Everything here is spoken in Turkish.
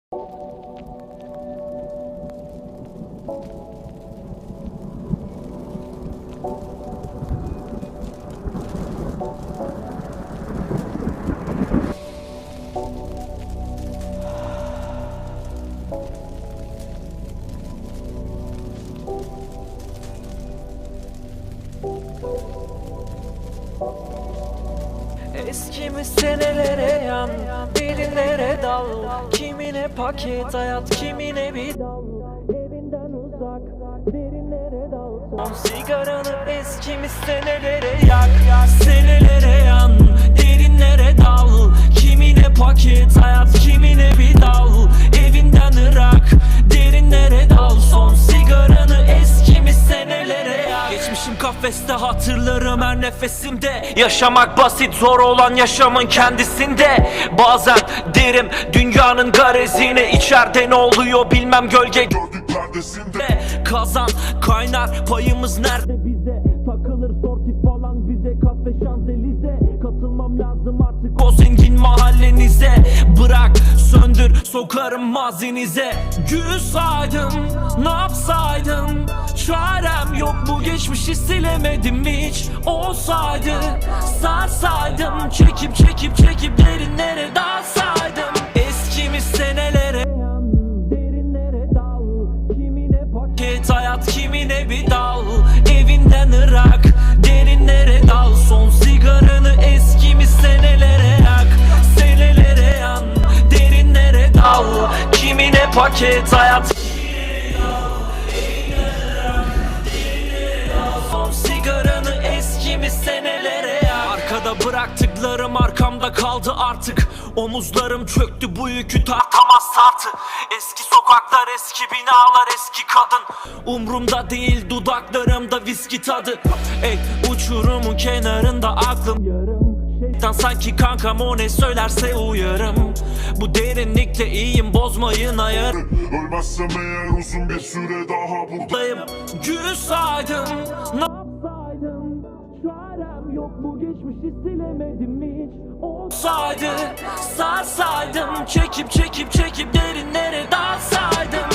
Eskimiş senelere yan, derinlere dal. Kimine paket hayat, kimine bir dal. Evinden uzak, derinlere dal. Son sigaranı eskimiş senelere yak. Senelere yan, derinlere dal. Kimine paket hayat, kimine bir dal. Evinden ırak, derinlere dal. Son sigaranı eskimiş senelere yak. Geçmişim kafeste, hatırlarım her nefesimde. Yaşamak basit, zor olan yaşamın kendisinde. Bazen derim dünyanın garezine, içeride ne oluyor bilmem, gölge gördük perdesinde. Kazan kaynar, payımız nerede bize? Takılır sorti falan bize, kafe şanzelize. Katılmam lazım artık o zengin mahallenize. Bırak söndür, sokarım mazinize. Gül saydım, ne yapsaydım? Çarem yok, bu geçmişi silemedim hiç. Olsaydı sarsaydım, çekip çekip çekip derinlere dalsaydım. Eskimiş senelere yan, derinlere dal. Kimine paket hayat, kimine bir dal. Evinden ırak, derinlere dal. Son sigaranı eskimiş senelere yak. Senelere yan, derinlere dal. Kimine paket hayat, sigaranı eskimiş senelere yak. Arkada bıraktıklarım arkamda kaldı artık. Omuzlarım çöktü, bu yükü tartamaz tartı. Eski sokaklar, eski binalar, eski kadın. Umrumda değil dudaklarımda viski tadı. Ey uçurumun kenarında aklım yarım. Şeytan sanki kankam, o ne söylerse uyarım. Bu derinlikte iyiyim, bozmayın ayarı. Ölmezsem eğer uzun bir süre daha buradayım. Gül saydım, ne yapsaydım? Çarem yok, bu geçmişi silemedim hiç. Olsaydı sarsaydım, çekip çekip çekip derinlere dalsaydım.